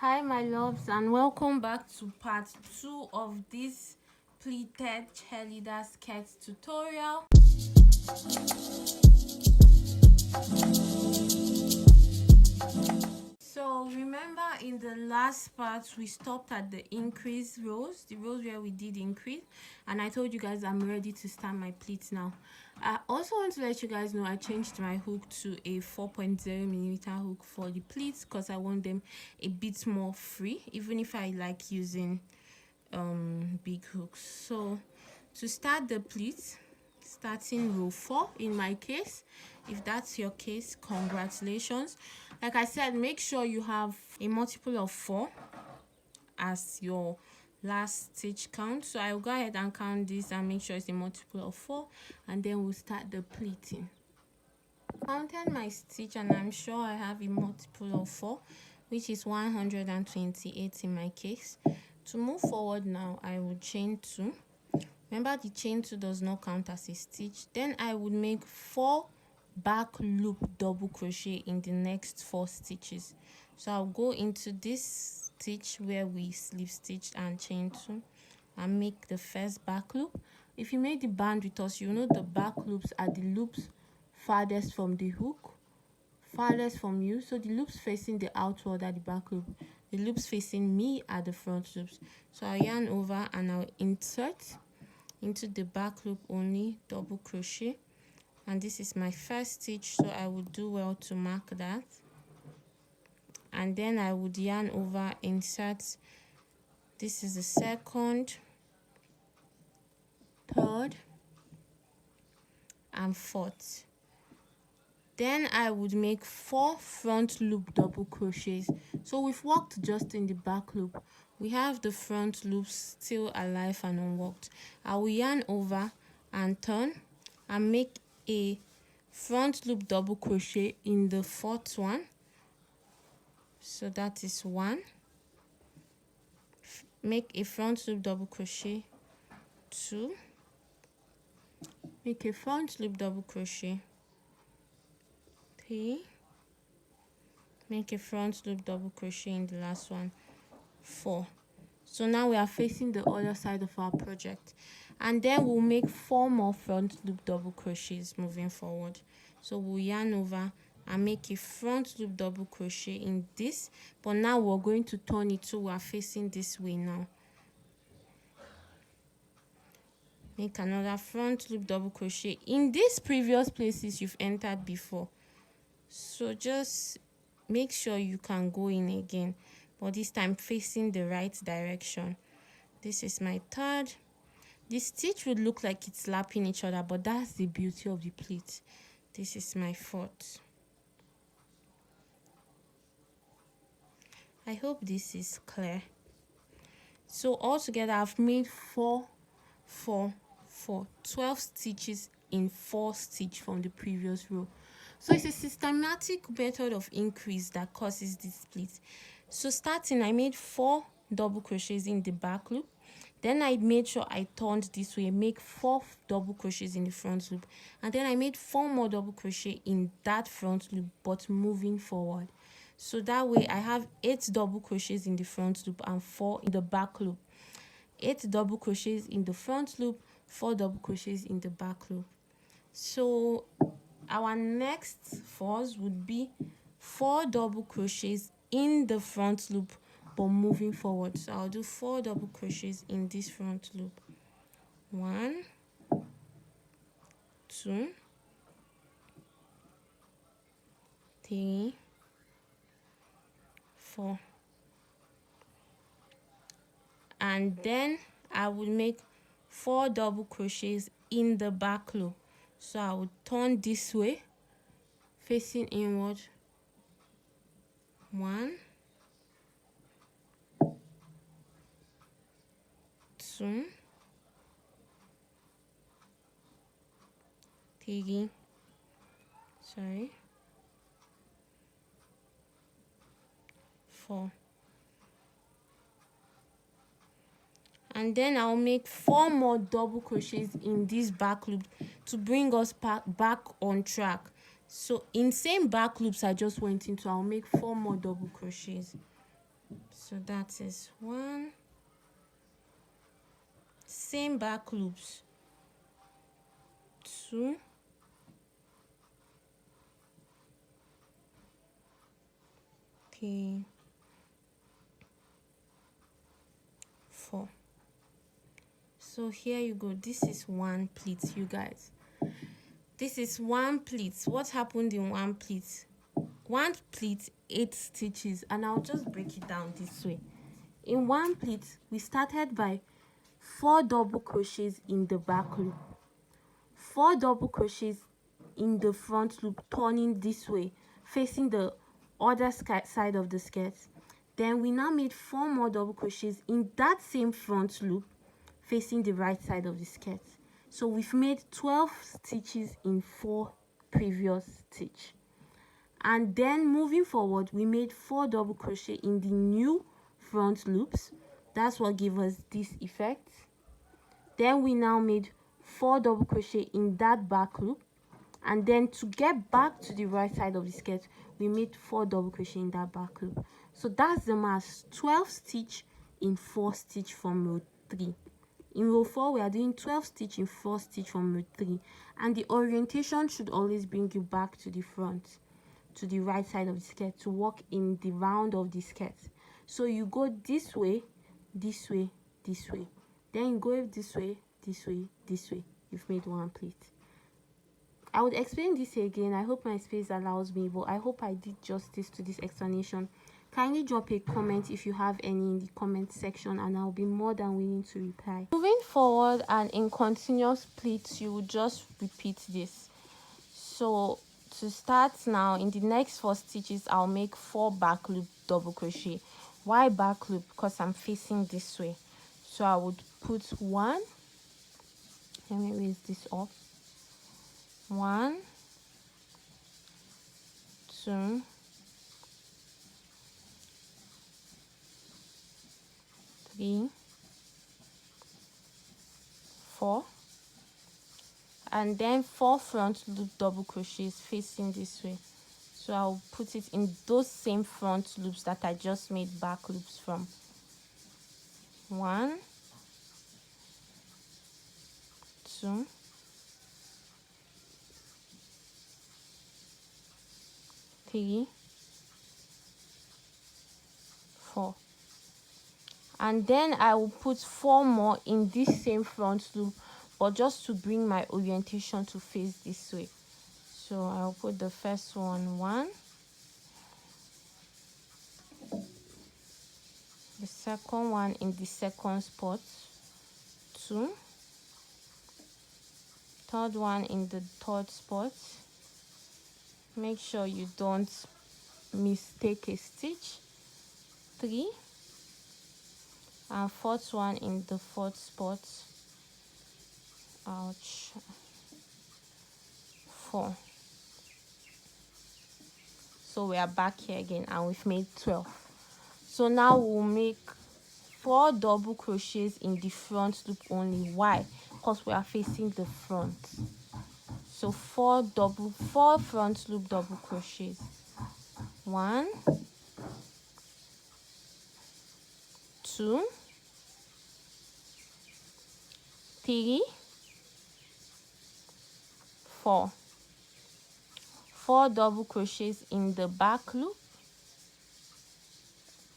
Hi my loves, and welcome back to part 2 of this pleated cheerleader skirt tutorial. So remember, in the last part we stopped at the increase rows, the rows where we did increase, and I told you guys I'm ready to start my pleats now. I also want to let you guys know I changed my hook to a 4.0mm hook for the pleats because I want them a bit more free, even if I like using big hooks. So to start the pleats, starting row 4 in my case, if that's your case, congratulations. Like I said, make sure you have a multiple of 4 as your last stitch count. So I will go ahead and count this and make sure it's a multiple of 4, and then we'll start the pleating. Counted my stitch and I'm sure I have a multiple of 4, which is 128 in my case. To move forward now, I will chain 2. Remember, the chain 2 does not count as a stitch. Then I would make 4 back loop double crochet in the next 4 stitches. So I'll go into this stitch where we slip stitched and chain 2 and make the first back loop. If you made the band with us, you know the back loops are the loops farthest from the hook, farthest from you. So the loops facing the outward are the back loop, the loops facing me are the front loops. So I'll yarn over and I'll insert into the back loop only, double crochet, and this is my first stitch, so I would do well to mark that. And then I would yarn over, insert, this is the second, third and fourth. Then I would make 4 front loop double crochets. So we've worked just in the back loop, we have the front loops still alive and unworked. I will yarn over and turn and make a front loop double crochet in the fourth one. So that is 1. Make a front loop double crochet, 2. Make a front loop double crochet, 3. Make a front loop double crochet in the last one, 4. So now we are facing the other side of our project, and then we'll make 4 more front loop double crochets moving forward. So we'll yarn over and make a front loop double crochet in this, but now we're going to turn it so we are facing this way now. Make another front loop double crochet in these previous places you've entered before, so just make sure you can go in again, but this time facing the right direction. This is my third. The stitch would look like it's lapping each other, but that's the beauty of the pleat. This is my fourth. I hope this is clear. So altogether I've made 12 stitches in 4 stitch from the previous row. So it's a systematic method of increase that causes this split. So starting, I made 4 double crochets in the back loop. Then I made sure I turned this way, make 4 double crochets in the front loop, and then I made 4 more double crochet in that front loop, but moving forward. So that way I have 8 double crochets in the front loop and 4 in the back loop. 8 double crochets in the front loop, 4 double crochets in the back loop. So our next 4s would be 4 double crochets in the front loop but moving forward. So I'll do 4 double crochets in this front loop. 1, 2, 3, 4. And then I would make 4 double crochets in the back loop. So I would turn this way, facing inward. 1, 2, 3, 4. And then I'll make 4 more double crochets in this back loop to bring us back on track. So in same back loops I just went into, I'll make 4 more double crochets. So that is 1, same back loops, 2, 3, 4. So here you go. This is one pleat, you guys. This is one pleat. What happened in one pleat? One pleat, 8 stitches, and I'll just break it down this way. In one pleat, we started by 4 double crochets in the back loop, 4 double crochets in the front loop, turning this way, facing the other side of the skirt. Then we now made 4 more double crochets in that same front loop, facing the right side of the skirt. So we've made 12 stitches in 4 previous stitch. And then moving forward, we made 4 double crochet in the new front loops. That's what gave us this effect. Then we now made 4 double crochet in that back loop, and then to get back to the right side of the skirt, we made 4 double crochet in that back loop. So that's the mass, 12 stitch in 4 stitch from row 3. In row 4, we are doing 12 stitch in 4 stitch from row 3, and the orientation should always bring you back to the front, to the right side of the skirt, to work in the round of the skirt. So you go this way, this way, this way, then you go this way, this way, this way. You've made one pleat. I would explain this again. I hope my space allows me, but I hope I did justice to this explanation. Kindly drop a comment if you have any in the comment section, and I'll be more than willing to reply. Moving forward, and in continuous pleats, you will just repeat this. So to start now, in the next 4 stitches, I'll make 4 back loop double crochet. Why back loop? Because I'm facing this way. So I would put 1. Let me raise this up. 1, 2, 3, 4, and then 4 front loop double crochets facing this way. So I'll put it in those same front loops that I just made back loops from. 1, 2, 3, 4. And then I will put 4 more in this same front loop, but just to bring my orientation to face this way. So I'll put the first one 1, the second one in the second spot, 2, third one in the third spot. Make sure you don't mistake a stitch, 3, and fourth one in the fourth spot, ouch, 4. So we are back here again, and we've made 12. So now we'll make 4 double crochets in the front loop only. Why? Because we are facing the front. So 4 front loop double crochets. 1, 2, 3, 4. 4 double crochets in the back loop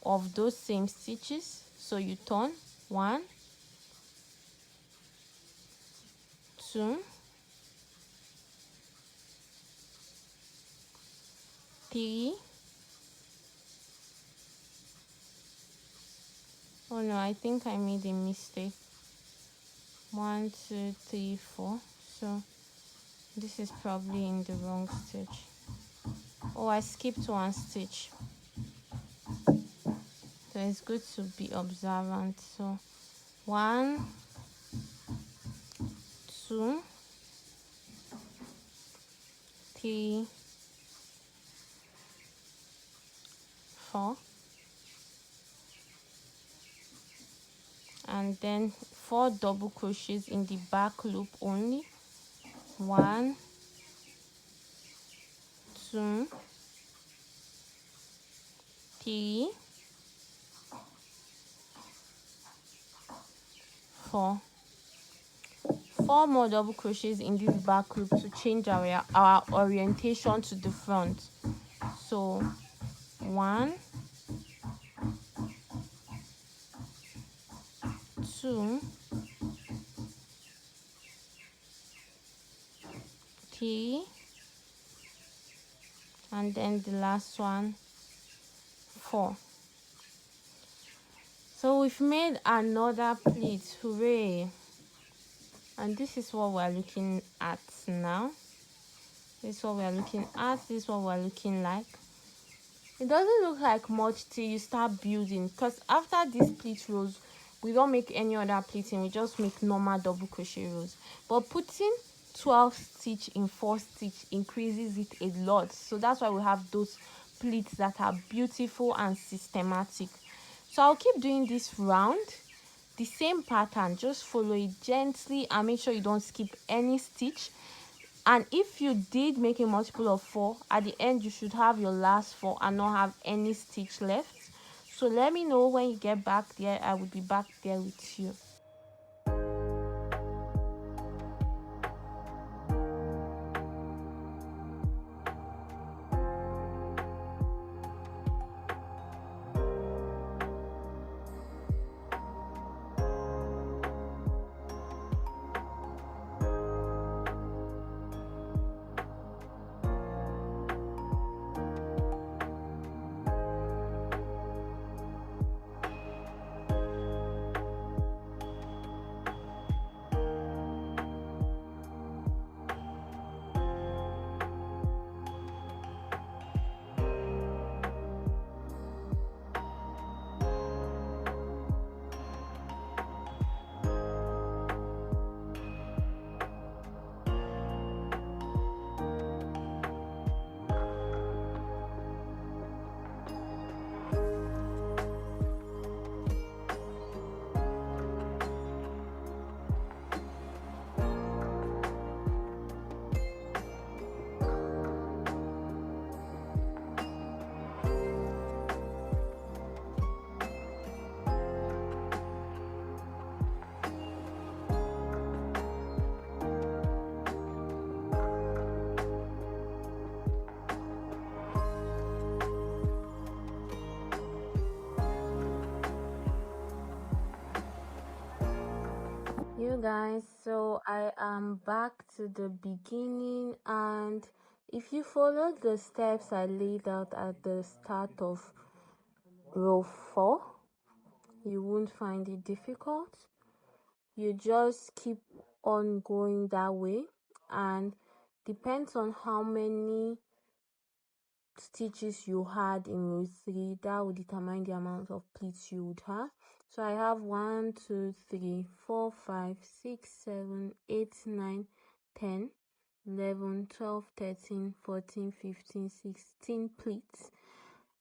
of those same stitches. So you turn 1, 2, 3. Oh no, I think I made a mistake. 1, 2, 3, 4. So this is probably in the wrong stitch. Oh, I skipped 1 stitch. So it's good to be observant. So 1, 2, 3, 4, and then 4 double crochets in the back loop only. 1, 2, 3, for 4 more double crochets in this back loop to change our orientation to the front. So 1, 2, 3, and then the last one 4. So we've made another pleat. Hooray! And this is what we're looking at now. This is what we're looking at. This is what we're looking like. It doesn't look like much till you start building, because after these pleat rows we don't make any other pleating, we just make normal double crochet rows. But putting 12 stitch in 4 stitch increases it a lot, so that's why we have those pleats that are beautiful and systematic. So I'll keep doing this round, the same pattern, just follow it gently and make sure you don't skip any stitch. And if you did make a multiple of 4, at the end you should have your last 4 and not have any stitch left. So let me know when you get back there. I will be back there with you. You guys, so I am back to the beginning, and if you follow the steps I laid out at the start of row 4, you won't find it difficult. You just keep on going that way, and depends on how many stitches you had in row 3, that will determine the amount of pleats you would have. So I have 1, 2, 3, 4, 5, 6, 7, 8, 9, 10, 11, 12, 13, 14, 15, 16 pleats.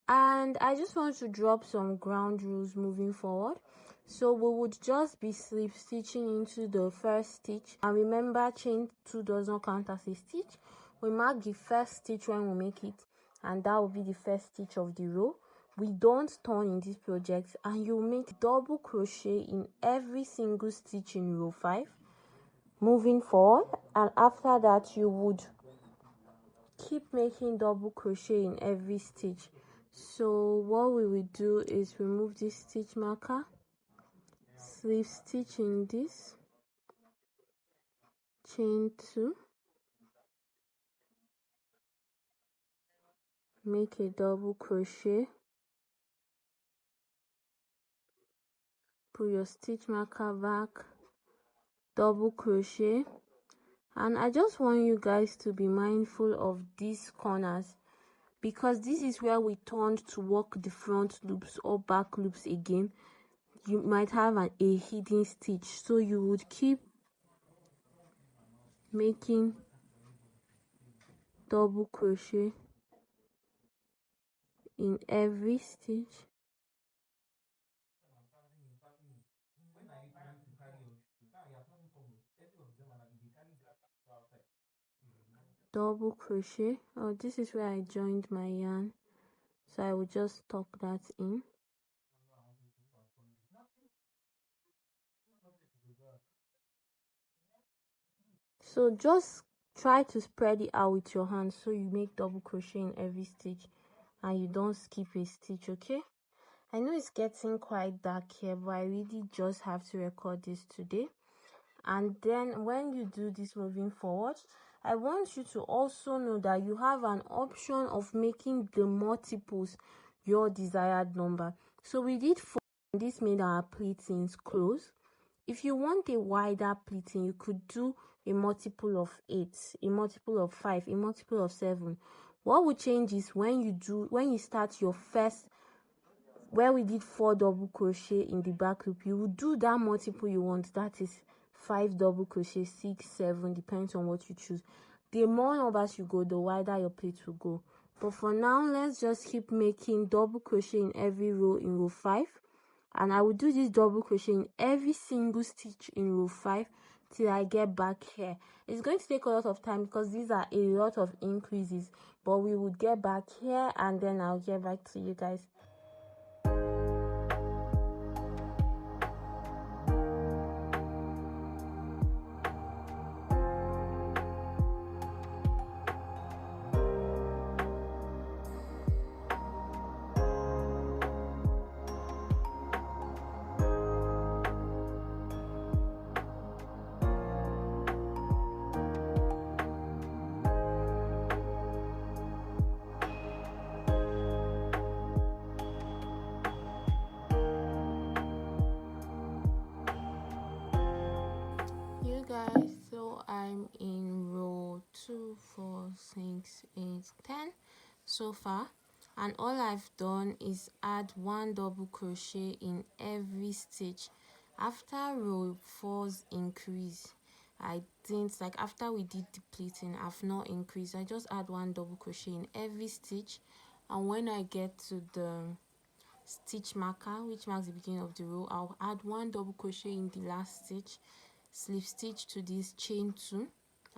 And I just want to drop some ground rules moving forward. So we would just be slip stitching into the first stitch, and remember, chain 2 does not count as a stitch. We mark the first stitch when we make it, and that will be the first stitch of the row. We don't turn in this project, and you make double crochet in every single stitch in row 5 moving forward. And after that you would keep making double crochet in every stitch. So what we will do is remove this stitch marker, slip stitch in this, chain 2, make a double crochet, put your stitch marker back, double crochet. And I just want you guys to be mindful of these corners, because this is where we turned to work the front loops or back loops again. You might have a hidden stitch, so you would keep making double crochet in every stitch. Double crochet. Oh, this is where I joined my yarn, so I will just tuck that in. So just try to spread it out with your hands so you make double crochet in every stitch and you don't skip a stitch. Okay, I know it's getting quite dark here, but I really just have to record this today. And then when you do this moving forward, I want you to also know that you have an option of making the multiples your desired number. So we did 4, and this made our pleatings close. If you want a wider pleating, you could do a multiple of 8, a multiple of 5, a multiple of 7. What will change is when you start your first, where we did 4 double crochet in the back loop, you will do that multiple you want, that is 5 double crochet, 6, 7, depends on what you choose. The more numbers you go, the wider your pleat will go. But for now, let's just keep making double crochet in every row in row 5, and I will do this double crochet in every single stitch in row 5 till I get back here. It's going to take a lot of time because these are a lot of increases, but we will get back here and then I'll get back to you guys. You guys, so I'm in row 2, 4, 6, 8, 10 so far, and all I've done is add 1 double crochet in every stitch. After row 4's increase, I didn't, like after we did the pleating, I've not increased. I just add 1 double crochet in every stitch, and when I get to the stitch marker, which marks the beginning of the row, I'll add 1 double crochet in the last stitch, slip stitch to this, chain 2,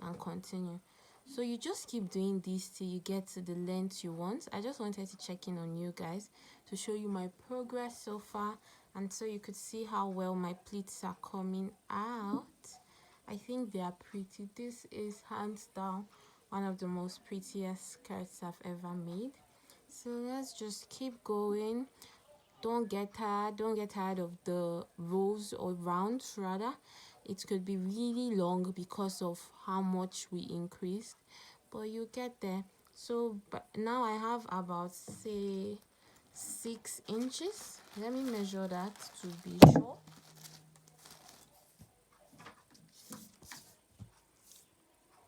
and continue. So you just keep doing this till you get to the length you want. I just wanted to check in on you guys to show you my progress so far, and so you could see how well my pleats are coming out. I think they are pretty. This is hands down one of the most prettiest skirts I've ever made. So let's just keep going. Don't get tired of the rows or rounds rather. It could be really long because of how much we increased, but you get there. So but now I have about, say, 6 inches. Let me measure that to be sure.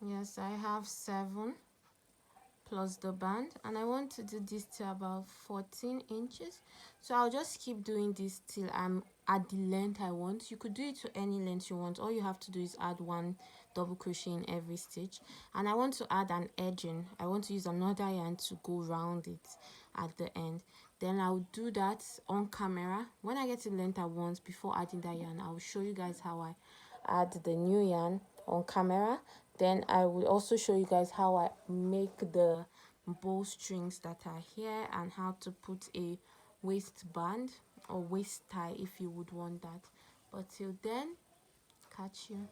Yes, I have 7 plus the band, and I want to do this to about 14 inches. So I'll just keep doing this till I'm at the length I want. You could do it to any length you want. All you have to do is add 1 double crochet in every stitch, and I want to add an edging. I want to use another yarn to go round it at the end. Then I'll do that on camera. When I get to the length I want, before adding that yarn, I'll show you guys how I add the new yarn on camera. Then I will also show you guys how I make the bowstrings that are here, and how to put a waistband or waist tie if you would want that. But till then, catch you.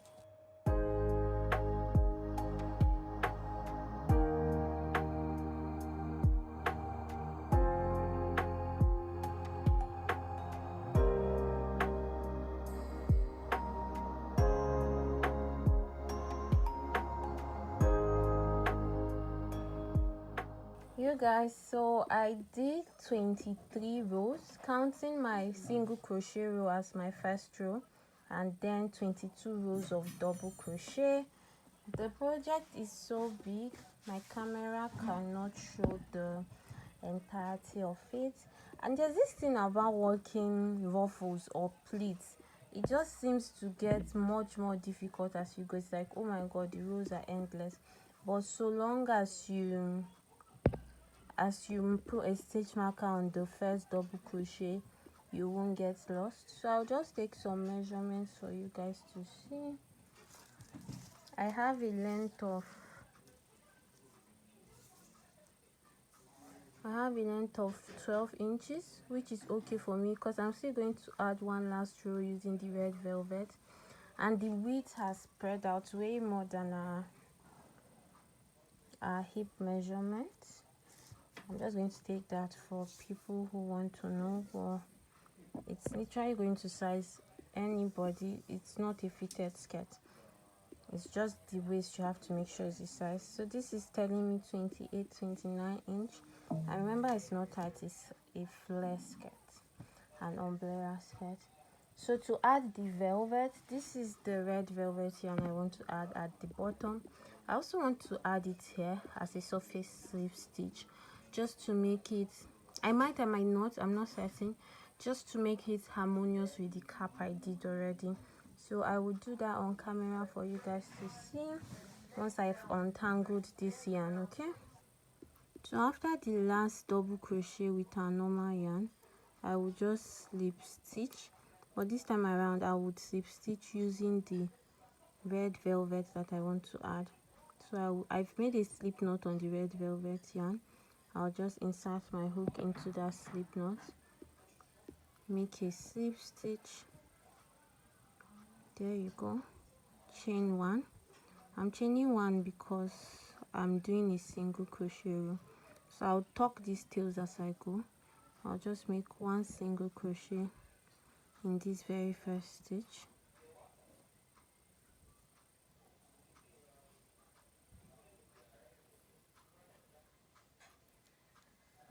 You guys, so I did 23 rows, counting my single crochet row as my first row, and then 22 rows of double crochet. The project is so big, my camera cannot show the entirety of it. And there's this thing about working ruffles or pleats, it just seems to get much more difficult as you go. It's like, oh my god, the rows are endless. But so long as you put a stitch marker on the first double crochet, you won't get lost. So I'll just take some measurements for you guys to see. I have a length of 12 inches, which is okay for me because I'm still going to add 1 last row using the red velvet. and the width has spread out way more than our hip measurement. I'm just going to take that for people who want to know, but it's literally going to size anybody. It's not a fitted skirt, it's just the waist you have to make sure is the size. So this is telling me 28-29 inch. And remember, it's not tight, it's a flare skirt, an umbrella skirt. So to add the velvet, this is the red velvet yarn I want to add at the bottom. I also want to add it here as a surface slip stitch, just to make it, I might not, I'm not certain, just to make it harmonious with the cap I did already. So I will do that on camera for you guys to see once I've untangled this yarn. Okay, so after the last double crochet with our normal yarn, I will just slip stitch, but this time around I would slip stitch using the red velvet that I want to add. So I've made a slip knot on the red velvet yarn. I'll just insert my hook into that slip knot, make a slip stitch, there you go, chain one. I'm chaining one because I'm doing a single crochet row, so I'll tuck these tails as I go. I'll just make one single crochet in this very first stitch,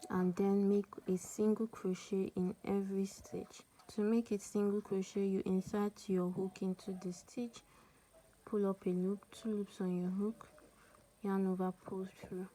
and then make a single crochet in every stitch. To make it single crochet, you insert your hook into the stitch, pull up a loop, 2 loops on your hook, yarn over, pull through.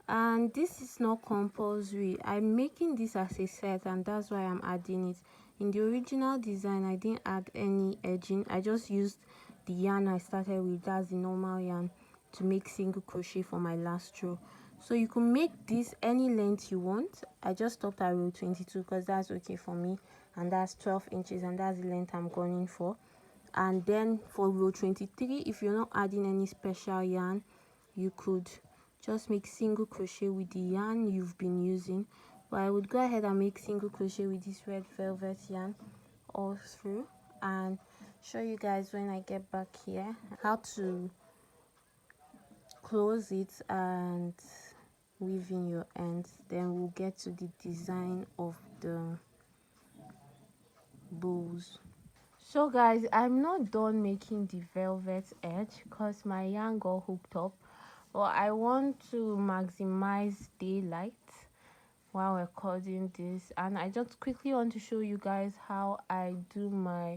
And this is not compulsory. I'm making this as a set, and that's why I'm adding it. In the original design, I didn't add any edging. I just used the yarn I started with, that's the normal yarn, to make single crochet for my last row. So you can make this any length you want. I just stopped at row 22 because that's okay for me, and that's 12 inches, and that's the length I'm going for. And then for row 23, if you're not adding any special yarn, you could just make single crochet with the yarn you've been using. But I would go ahead and make single crochet with this red velvet yarn all through, and show you guys when I get back here how to close it and weave in your ends. Then we'll get to the design of the bows. So guys, I'm not done making the velvet edge because my yarn got hooked up, but I want to maximize daylight while recording this, and I just quickly want to show you guys how I do my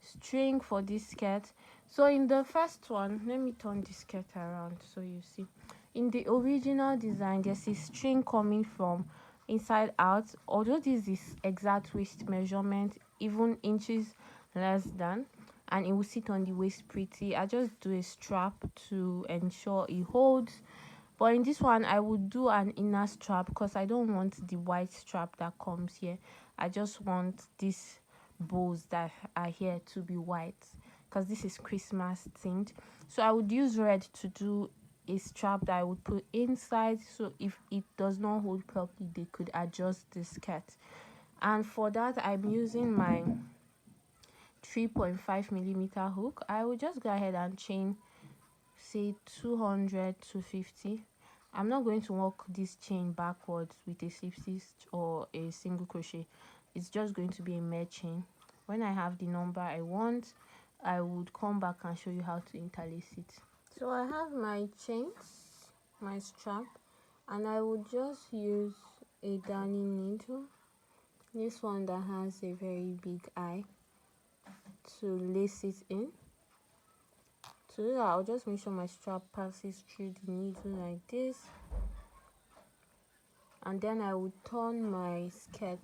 string for this skirt. So in the first one, let me turn the skirt around so you see. In the original design, there's a string coming from inside out, although this is exact waist measurement, even inches less than, and it will sit on the waist pretty. I just do a strap to ensure it holds. But in this one, I would do an inner strap because I don't want the white strap that comes here. I just want these bows that are here to be white because this is Christmas themed. So I would use red to do a strap that I would put inside, so if it does not hold properly, they could adjust the skirt. And for that, I'm using my 3.5mm hook. I will just go ahead and chain, say 200 to 50. I'm not going to work this chain backwards with a slip stitch or a single crochet. It's just going to be a mere chain. When I have the number I want, I would come back and show you how to interlace it. So I have my chains, my strap, and I would just use a darning needle, this one that has a very big eye, to lace it in. To do that, I'll just make sure my strap passes through the needle like this, and then I would turn my skirt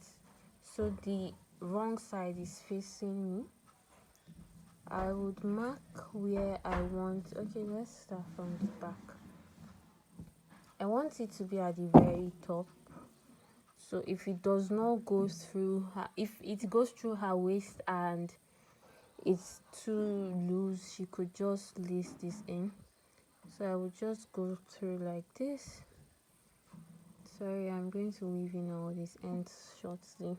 so the wrong side is facing me. I would mark where I want, okay, let's start from the back. I want it to be at the very top, so if it does not go through her, if it goes through her waist and it's too loose, she could just lace this in. So I would just go through like this. Sorry, I'm going to weave in all these ends shortly.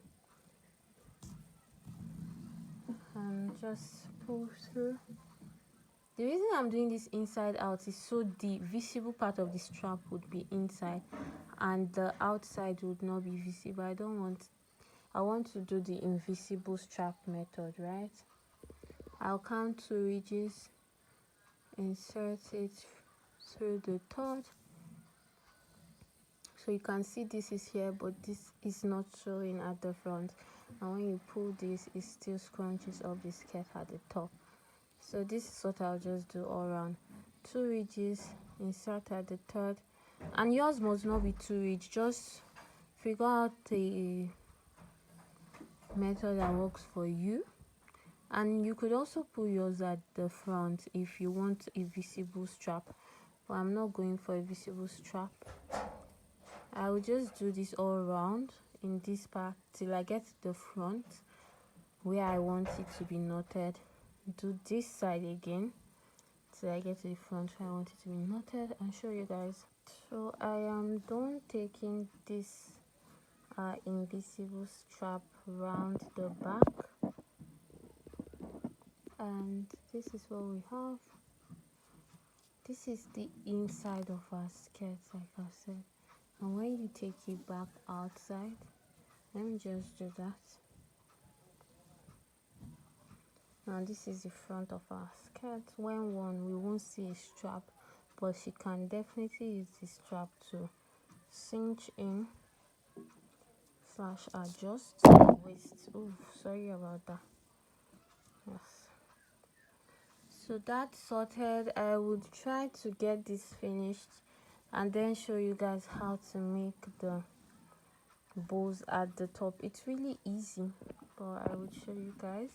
And and just pull through. The reason I'm doing this inside out is so the visible part of the strap would be inside and the outside would not be visible. I want to do the invisible strap method, right? I'll count 2 ridges, insert it through the third. So you can see this is here, but this is not showing at the front, and when you pull this, it still scrunches up the skirt at the top. So this is what I'll just do all around. 2 ridges, insert at the third, and yours must not be 2 ridges. Just figure out the method that works for you, and you could also pull yours at the front if you want a visible strap, but I'm not going for a visible strap. I will just do this all around in this part till I get to the front where I want it to be knotted. Do this side again till I get to the front where I want it to be knotted and show you guys. So I am done taking this invisible strap around the back, and this is what we have. This is the inside of our skirt, like I said, and when you take it back outside, let me just do that. Now this is the front of our skirt. When worn, we won't see a strap, but she can definitely use the strap to cinch in / adjust the waist. Oh, sorry about that. Yes. So that's sorted. I would try to get this finished and then show you guys how to make the bows at the top. It's really easy, but I would show you guys,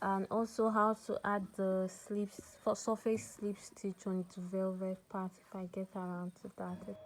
and also how to add the slips for surface slip stitch on the velvet part if I get around to that.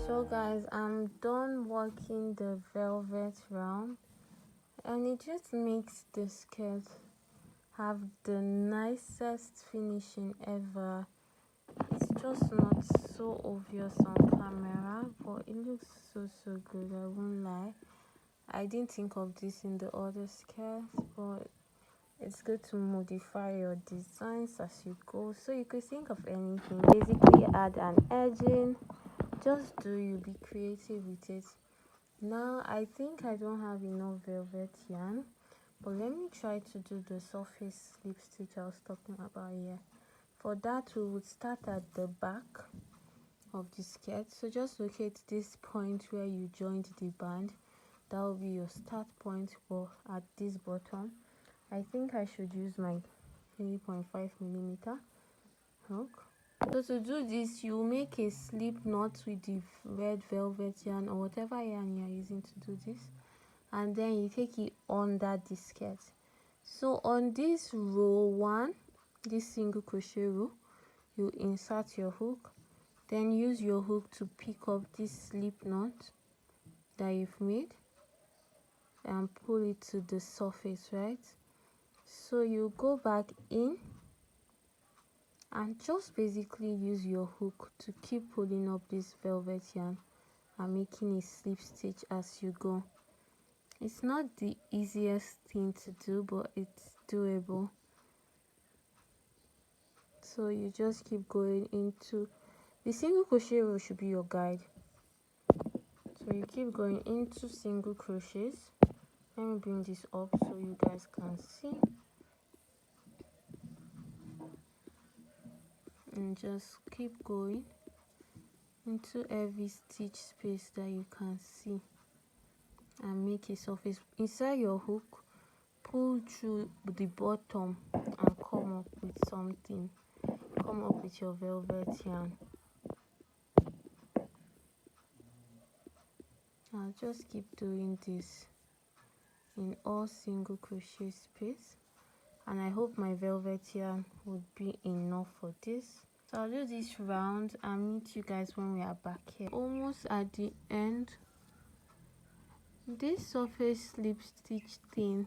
So guys, I'm done working the velvet round, and it just makes the skirt have the nicest finishing ever. It's just not so obvious on camera, but it looks so good, I won't lie. I didn't think of this in the other skirts, but it's good to modify your designs as you go. So you could think of anything, basically add an edging. Just do you, be creative with it. Now I think I don't have enough velvet yarn, but let me try to do the surface slip stitch I was talking about here. For that, we would start at the back of the skirt. So just locate this point where you joined the band. That will be your start point. But at this bottom, I think I should use my 3.5mm hook. So to do this, you make a slip knot with the red velvet yarn or whatever yarn you are using to do this, and then you take it under the skirt. So on this row 1, this single crochet row, you insert your hook, then use your hook to pick up this slip knot that you've made and pull it to the surface, right? So you go back in and just basically use your hook to keep pulling up this velvet yarn and making a slip stitch as you go. It's not the easiest thing to do, but it's doable. So you just keep going into the single crochet row, should be your guide. So you keep going into single crochets. Let me bring this up so you guys can see. And just keep going into every stitch space that you can see and make a surface. Inside your hook, pull through the bottom and come up with something. Come up with your velvet yarn. I'll just keep doing this in all single crochet space, and I hope my velvet yarn would be enough for this. So I'll do this round and meet you guys when we are back here. Almost at the end. This surface slip stitch thing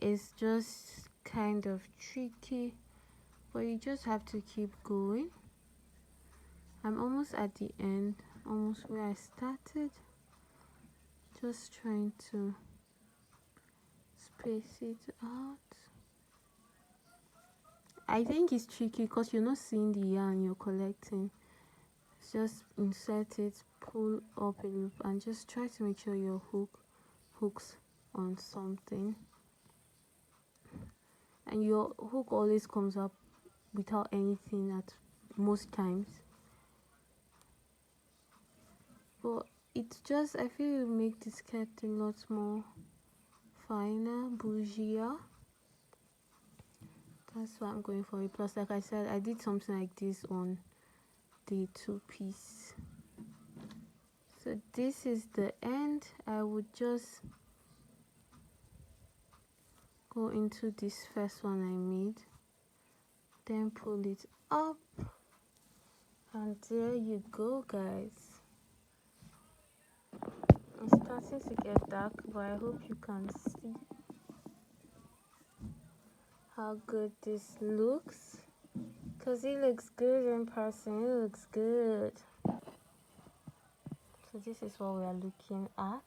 is just kind of tricky, but you just have to keep going. I'm almost at the end, almost where I started. Just trying to space it out. I think it's tricky because you're not seeing the yarn you're collecting. Just insert it, pull up a loop, and just try to make sure your hooks on something. And your hook always comes up without anything at most times. But it's just, I feel it will make the skirt a lot more finer, bougier. That's what I'm going for. Plus, like I said, I did something like this on the two-piece. So this is the end. I would just go into this first one I made, then pull it up, and there you go, guys. It's starting to get dark, but I hope you can see how good this looks, because it looks good in person. It looks good. So this is what we are looking at.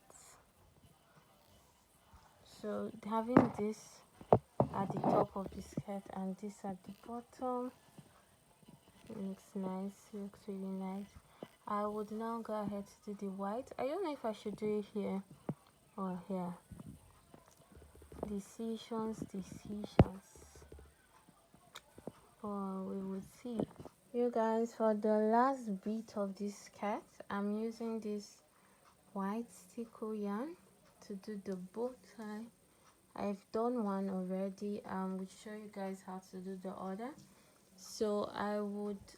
So having this at the top of the skirt and this at the bottom, it looks nice. It looks really nice. I would now go ahead to do the white. I don't know if I should do it here or here. Decisions. But we will see. You guys, for the last bit of this skirt, I'm using this white stickle yarn to do the bow tie. I've done one already. Would show you guys how to do the other. So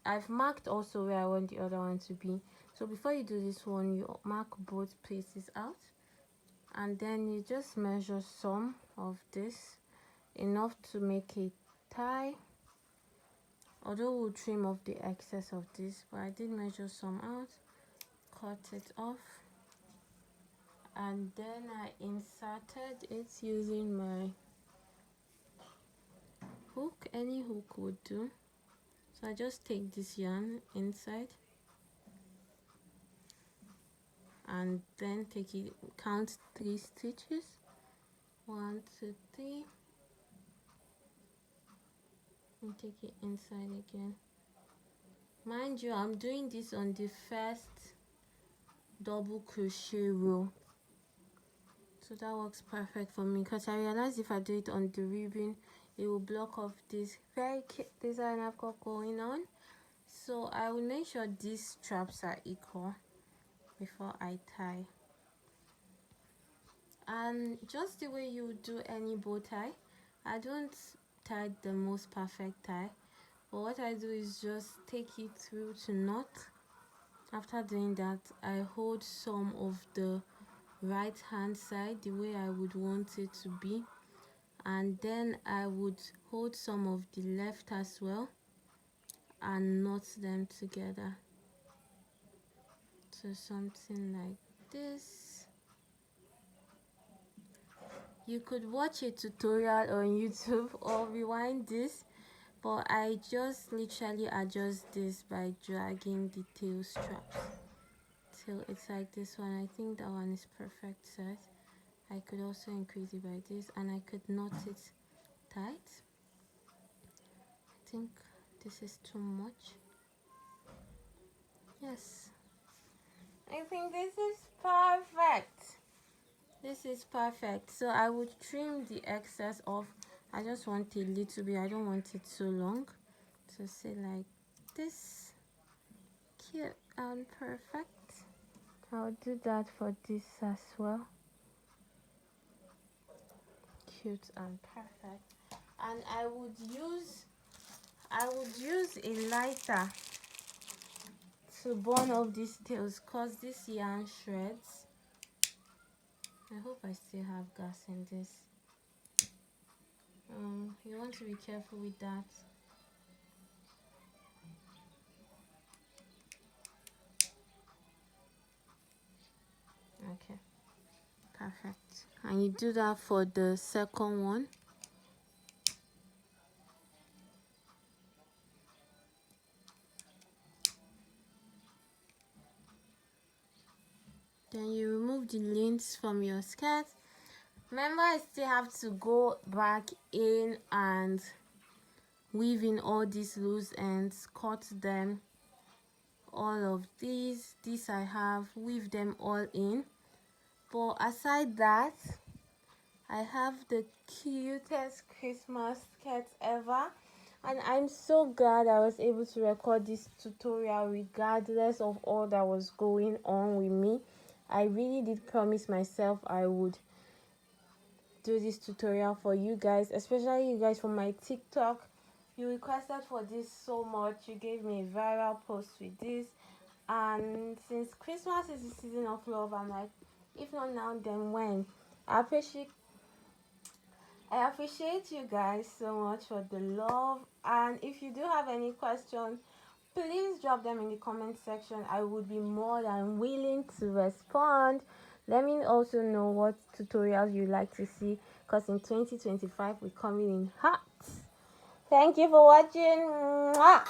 I've marked also where I want the other one to be. So before you do this one, you mark both places out, and then you just measure some of this, enough to make a tie. Although we'll trim off the excess of this, but I did measure some out, cut it off, and then I inserted it using my hook. Any hook would do. So I just take this yarn inside and then take it, count 3 stitches, 1 2 3, and take it inside again. Mind you, I'm doing this on the first double crochet row, so that works perfect for me, because I realized if I do it on the ribbon, it will block off this very cute design I've got going on. So I will make sure these straps are equal before I tie. And just the way you would do any bow tie, I don't tie the most perfect tie, but what I do is just take it through to knot. After doing that, I hold some of the right hand side the way I would want it to be, and then I would hold some of the left as well and knot them together. So something like this. You could watch a tutorial on YouTube or rewind this, but I just literally adjust this by dragging the tail straps till it's like this one. I think that one is perfect size. I could also increase it by this, and I could knot it tight. I think this is too much. Yes, I think this is perfect. This is perfect. So I would trim the excess off. I just want a little bit. I don't want it so long. So say like this. Cute and perfect. I'll do that for this as well. Cute and perfect. And I would use a lighter to burn off these tails, because this yarn shreds. I hope I still have gas in this. You want to be careful with that. Okay, perfect. And you do that for the second one. Then you remove the lint from your skirt. Remember, I still have to go back in and weave in all these loose ends, cut them, all of these I have, weave them all in. But aside that, I have the cutest Christmas skirt ever, and I'm so glad I was able to record this tutorial regardless of all that was going on with me. I really did promise myself I would do this tutorial for you guys, especially you guys from my TikTok. You requested for this so much. You gave me a viral post with this, and since Christmas is the season of love, I'm like, if not now, then when? I appreciate you guys so much for the love, and if you do have any questions, please drop them in the comment section. I would be more than willing to respond. Let me also know what tutorials you like to see, because in 2025 we're coming in hot. Thank you for watching. Mwah.